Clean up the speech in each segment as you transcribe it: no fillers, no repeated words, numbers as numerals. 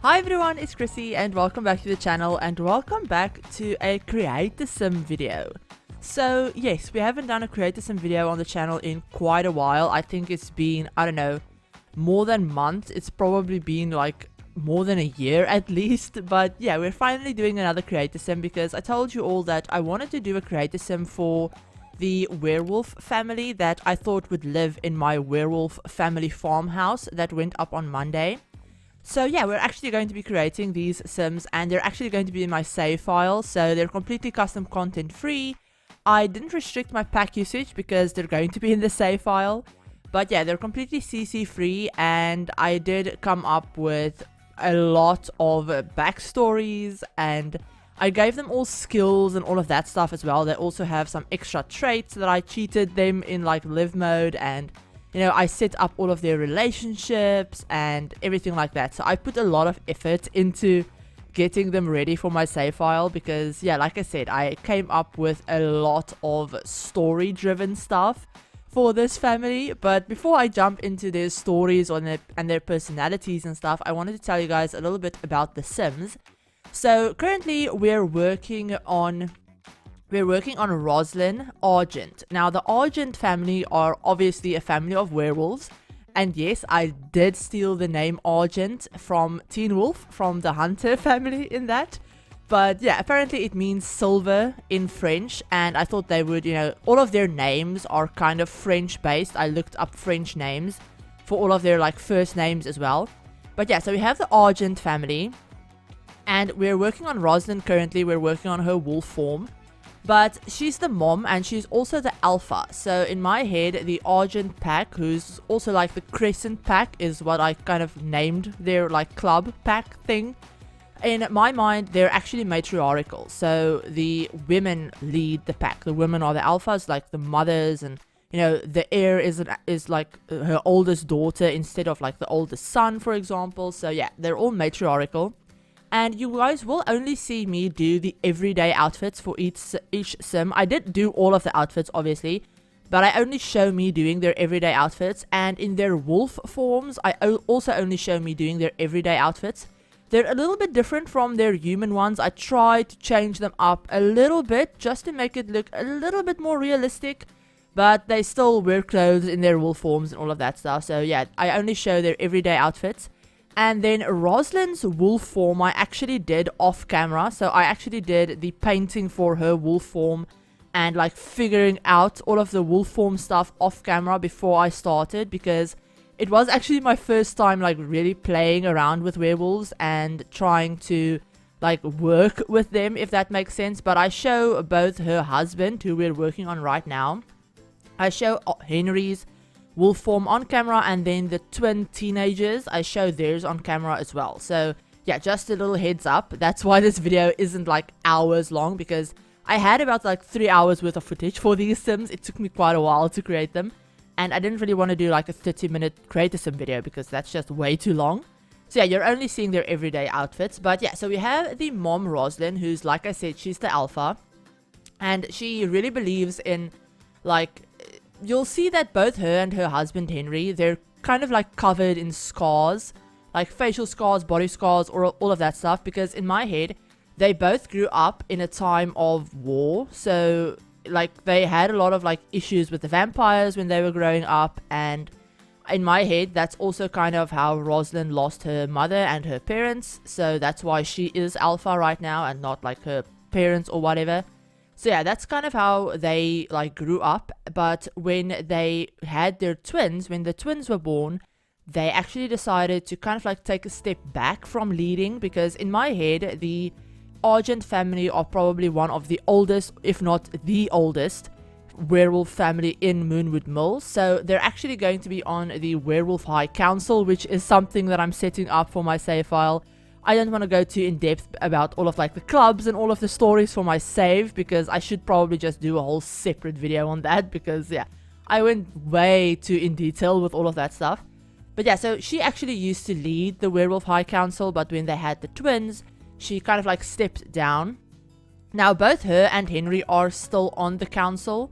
Hi everyone, it's Chrissie and welcome back to the channel and welcome back to a Create a Sim video. So yes, we haven't done a Create a Sim video on the channel in quite a while. I think it's been, I don't know, more than months. It's probably been like more than a year at least. But yeah, we're finally doing another Create a Sim because I told you all that I wanted to do a Create a Sim for the werewolf family that I thought would live in my werewolf family farmhouse that went up on Monday. So yeah, we're actually going to be creating these sims and they're actually going to be in my save file, so they're completely custom content free. I didn't restrict my pack usage because they're going to be in the save file, but yeah, they're completely CC free, and I did come up with a lot of backstories and I gave them all skills and all of that stuff as well. They also have some extra traits that I cheated them in like live mode, and you know, I set up all of their relationships and everything like that. So I put a lot of effort into getting them ready for my save file because, yeah, like I said, I came up with a lot of story-driven stuff for this family. But before I jump into their stories and their personalities and stuff, I wanted to tell you guys a little bit about the Sims. So currently we're working on Roslyn Argent. Now, the Argent family are obviously a family of werewolves. And yes, I did steal the name Argent from Teen Wolf, from the Hunter family in that. But yeah, apparently it means silver in French. And I thought they would, you know, all of their names are kind of French based. I looked up French names for all of their like first names as well. But yeah, so we have the Argent family. And we're working on Roslyn currently. We're working on her wolf form. But she's the mom and she's also the alpha. So in my head, the Argent pack, who's also like the Crescent pack, is what I kind of named their like club pack thing. In my mind, they're actually matriarchal. So the women lead the pack. The women are the alphas, like the mothers, and you know, the heir is like her oldest daughter instead of like the oldest son, for example. So yeah, they're all matriarchal. And you guys will only see me do the everyday outfits for each sim. I did do all of the outfits, obviously, but I only show me doing their everyday outfits. And in their wolf forms, I also only show me doing their everyday outfits. They're a little bit different from their human ones. I tried to change them up a little bit just to make it look a little bit more realistic. But they still wear clothes in their wolf forms and all of that stuff. So yeah, I only show their everyday outfits. And then Roslyn's wolf form I actually did off camera. So I actually did the painting for her wolf form and like figuring out all of the wolf form stuff off camera before I started, because it was actually my first time like really playing around with werewolves and trying to like work with them, if that makes sense. But I show both her husband, who we're working on right now. I show Henry's wolf form on camera, and then the twin teenagers, I show theirs on camera as well. So yeah, just a little heads up. That's why this video isn't like hours long, because I had about like 3 hours worth of footage for these sims. It took me quite a while to create them, and I didn't really want to do like a 30-minute create a sim video because that's just way too long. So yeah, you're only seeing their everyday outfits. But yeah, so we have the mom Roslyn, who's, like I said, she's the alpha, and she really believes in like, you'll see that both her and her husband Henry, they're kind of like covered in scars, like facial scars, body scars, or all of that stuff, because in my head they both grew up in a time of war. So like they had a lot of like issues with the vampires when they were growing up, and in my head that's also kind of how Roslyn lost her mother and her parents. So that's why she is alpha right now and not like her parents or whatever. So yeah, that's kind of how they like grew up. But when they had their twins, when the twins were born, they actually decided to kind of like take a step back from leading, because in my head, the Argent family are probably one of the oldest, if not the oldest, werewolf family in Moonwood Mill. So they're actually going to be on the Werewolf High Council, which is something that I'm setting up for my save file. I don't want to go too in depth about all of like the clubs and all of the stories for my save, because I should probably just do a whole separate video on that, because yeah, I went way too in detail with all of that stuff. But yeah, so she actually used to lead the Werewolf High Council, but when they had the twins, she kind of like stepped down. Now both her and Henry are still on the council,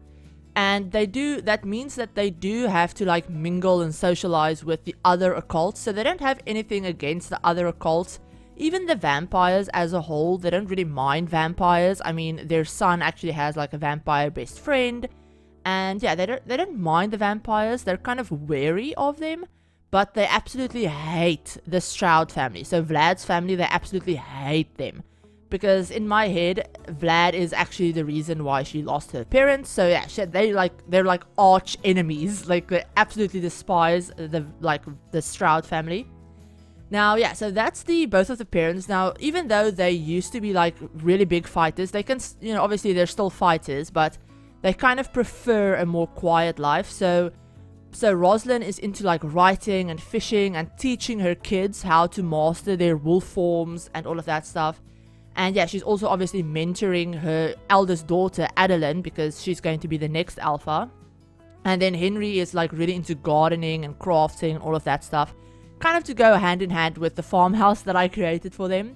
and that means that they do have to like mingle and socialize with the other occults. So they don't have anything against the other occults. even the vampires as a whole, they don't really mind vampires. I mean, their son actually has like a vampire best friend, and yeah, they don't mind the vampires. They're kind of wary of them, but they absolutely hate the Stroud family. So Vlad's family, they absolutely hate them, because in my head, Vlad is actually the reason why she lost her parents. So yeah, they're like arch enemies. Like, they absolutely despise the Stroud family. Now, yeah, so that's both of the parents. Now, even though they used to be like really big fighters, they can, obviously they're still fighters, but they kind of prefer a more quiet life. So Rosalind is into like writing and fishing and teaching her kids how to master their wolf forms and all of that stuff. And yeah, she's also obviously mentoring her eldest daughter, Adeline, because she's going to be the next alpha. And then Henry is like really into gardening and crafting and all of that stuff, kind of to go hand in hand with the farmhouse that I created for them.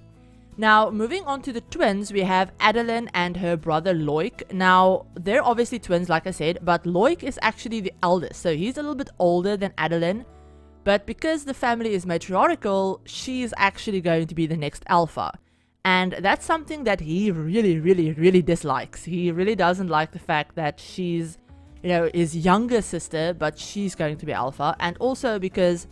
Now, moving on to the twins, we have Adeline and her brother Loic. Now, they're obviously twins, like I said, but Loic is actually the eldest, so he's a little bit older than Adeline. But because the family is matriarchal, she's actually going to be the next alpha. And that's something that he really, really, really dislikes. He really doesn't like the fact that she's, his younger sister, but she's going to be alpha. And also because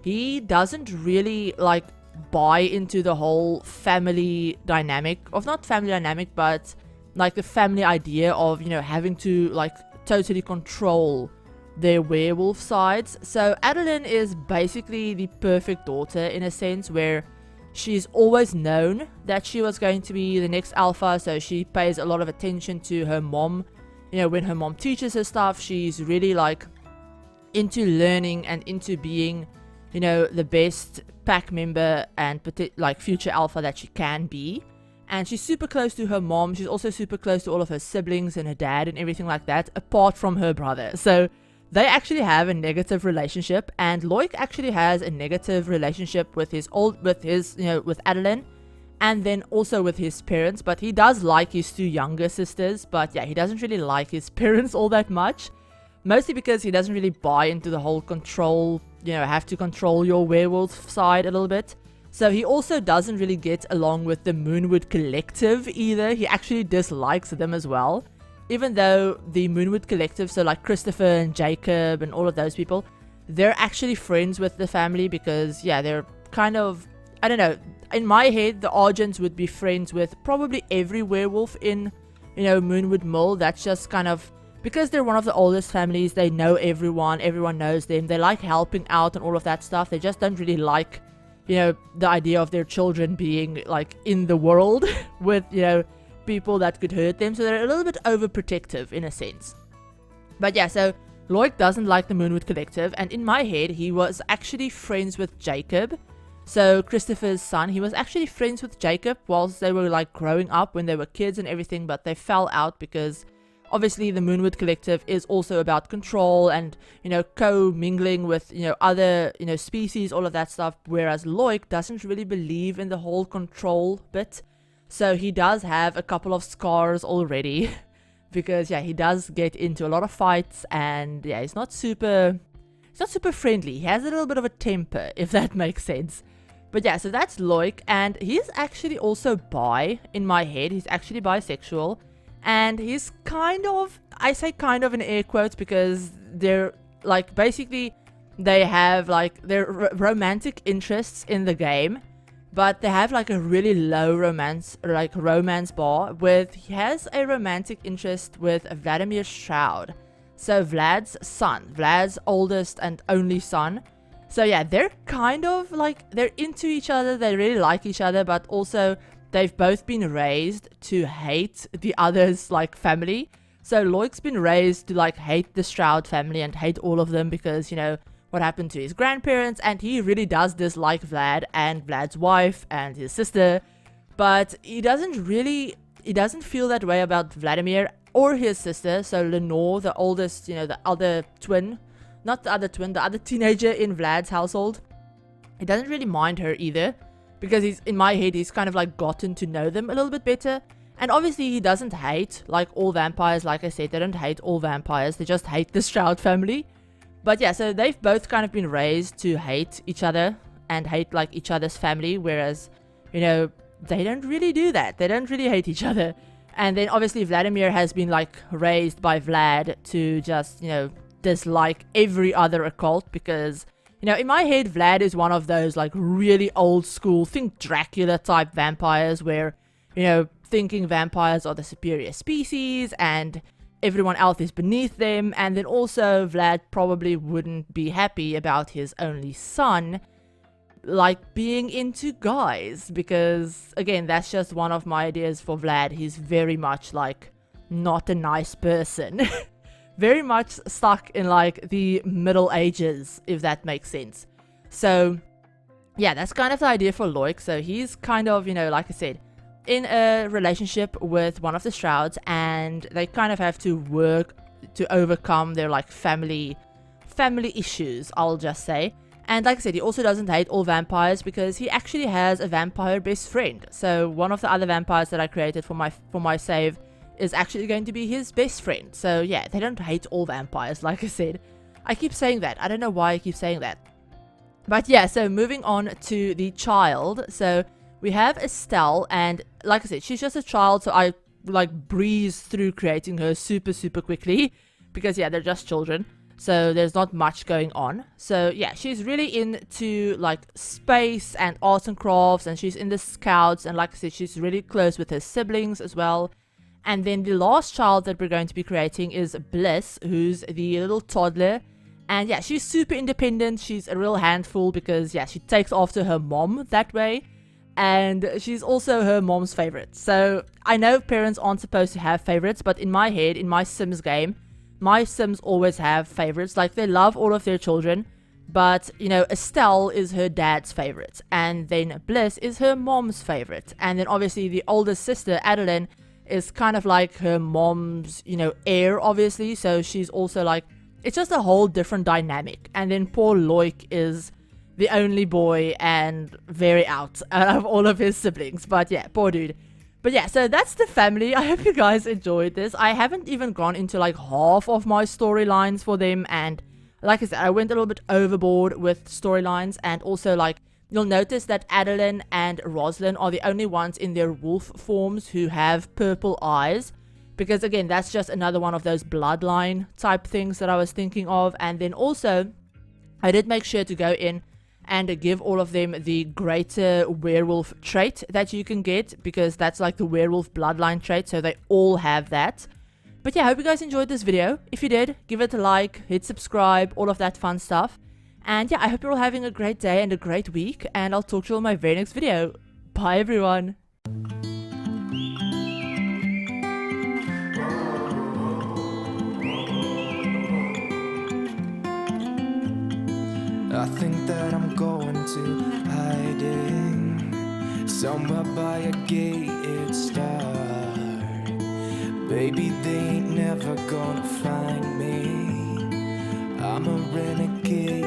he doesn't really like buy into the whole family dynamic, of not family dynamic, but like the family idea of, having to like totally control their werewolf sides. So Adeline is basically the perfect daughter in a sense, where she's always known that she was going to be the next alpha, so she pays a lot of attention to her mom. When her mom teaches her stuff, she's really like into learning and into being the best pack member and like future alpha that she can be. And she's super close to her mom. She's also super close to all of her siblings and her dad and everything like that, apart from her brother. So they actually have a negative relationship, and Loic actually has a negative relationship with with Adeline, and then also with his parents. But he does like his two younger sisters, but yeah, he doesn't really like his parents all that much. Mostly because he doesn't really buy into the whole control, have to control your werewolf side a little bit. So he also doesn't really get along with the Moonwood Collective either. He actually dislikes them as well. Even though the Moonwood Collective, so like Christopher and Jacob and all of those people, they're actually friends with the family because, yeah, they're kind of, I don't know, in my head, the Argents would be friends with probably every werewolf in, Moonwood Mill. That's just kind of, because they're one of the oldest families, they know everyone knows them, they like helping out and all of that stuff. They just don't really like, the idea of their children being like in the world with, people that could hurt them. So they're a little bit overprotective in a sense. But yeah, so Loic doesn't like the Moonwood Collective, and in my head, he was actually friends with Jacob. So Christopher's son, he was actually friends with Jacob whilst they were like growing up when they were kids and everything, but they fell out because obviously the Moonwood Collective is also about control and, co-mingling with, other, species, all of that stuff, whereas Loic doesn't really believe in the whole control bit. So he does have a couple of scars already because, yeah, he does get into a lot of fights, and yeah, he's not super friendly. He has a little bit of a temper, if that makes sense. But yeah, so that's Loic, and he's actually also bi in my head. He's actually bisexual. And he's kind of, I say kind of in air quotes because they're like, basically they have like their romantic interests in the game, but they have like a really low romance bar with, he has a romantic interest with Vladimir Stroud. So Vlad's son, Vlad's oldest and only son. So yeah, they're kind of like, they're into each other, they really like each other, but also they've both been raised to hate the other's like family. So Loic's been raised to like hate the Stroud family and hate all of them because, what happened to his grandparents, and he really does dislike Vlad and Vlad's wife and his sister. But he doesn't feel that way about Vladimir or his sister. So Lenore, the oldest, the other teenager in Vlad's household, he doesn't really mind her either. Because in my head, he's kind of like gotten to know them a little bit better. And obviously he doesn't hate like all vampires. Like I said, they don't hate all vampires. They just hate the Stroud family. But yeah, so they've both kind of been raised to hate each other and hate like each other's family. Whereas, you know, they don't really do that. They don't really hate each other. And then obviously Vladimir has been like raised by Vlad to just, you know, dislike every other occult because, you know, in my head, Vlad is one of those like really old school, think Dracula type vampires where, you know, thinking vampires are the superior species and everyone else is beneath them. And then also Vlad probably wouldn't be happy about his only son like being into guys because, again, that's just one of my ideas for Vlad. He's very much like not a nice person. Very much stuck in like the Middle Ages, if that makes sense. So yeah, that's kind of the idea for Loic. So he's kind of, you know, like I said, in a relationship with one of the Shrouds, and they kind of have to work to overcome their like family issues, I'll just say. And like I said, he also doesn't hate all vampires because he actually has a vampire best friend. So one of the other vampires that I created for my save is actually going to be his best friend. So yeah, they don't hate all vampires, like I said. I keep saying that. I don't know why I keep saying that. But yeah, so moving on to the child. So we have Estelle, and like I said, she's just a child, so I like breeze through creating her super quickly because yeah, they're just children. So there's not much going on. So yeah, she's really into like space and arts and crafts, and she's in the scouts, and like I said, she's really close with her siblings as well. And then the last child that we're going to be creating is Bliss, who's the little toddler. And yeah, she's super independent. She's a real handful because yeah, she takes after her mom that way. And she's also her mom's favorite. So I know parents aren't supposed to have favorites, but in my head, in my Sims game, my Sims always have favorites. Like, they love all of their children, but, you know, Estelle is her dad's favorite, and then Bliss is her mom's favorite, and then obviously the oldest sister, Adeline, is kind of like her mom's, you know, heir, obviously, so she's also like, it's just a whole different dynamic. And then poor Loic is the only boy and very out of all of his siblings, but yeah, poor dude. But yeah, so that's the family. I hope you guys enjoyed this. I haven't even gone into like half of my storylines for them. And like I said, I went a little bit overboard with storylines. And also, like, you'll notice that Adeline and Rosalind are the only ones in their wolf forms who have purple eyes. Because again, that's just another one of those bloodline type things that I was thinking of. And then also, I did make sure to go in and give all of them the greater werewolf trait that you can get, because that's like the werewolf bloodline trait, so they all have that. But yeah, I hope you guys enjoyed this video. If you did, give it a like, hit subscribe, all of that fun stuff. And yeah, I hope you're all having a great day and a great week, and I'll talk to you in my very next video. Bye everyone. I think that I'm going to hiding somewhere by a gated star. Baby, they ain't never gonna find me. I'm a renegade.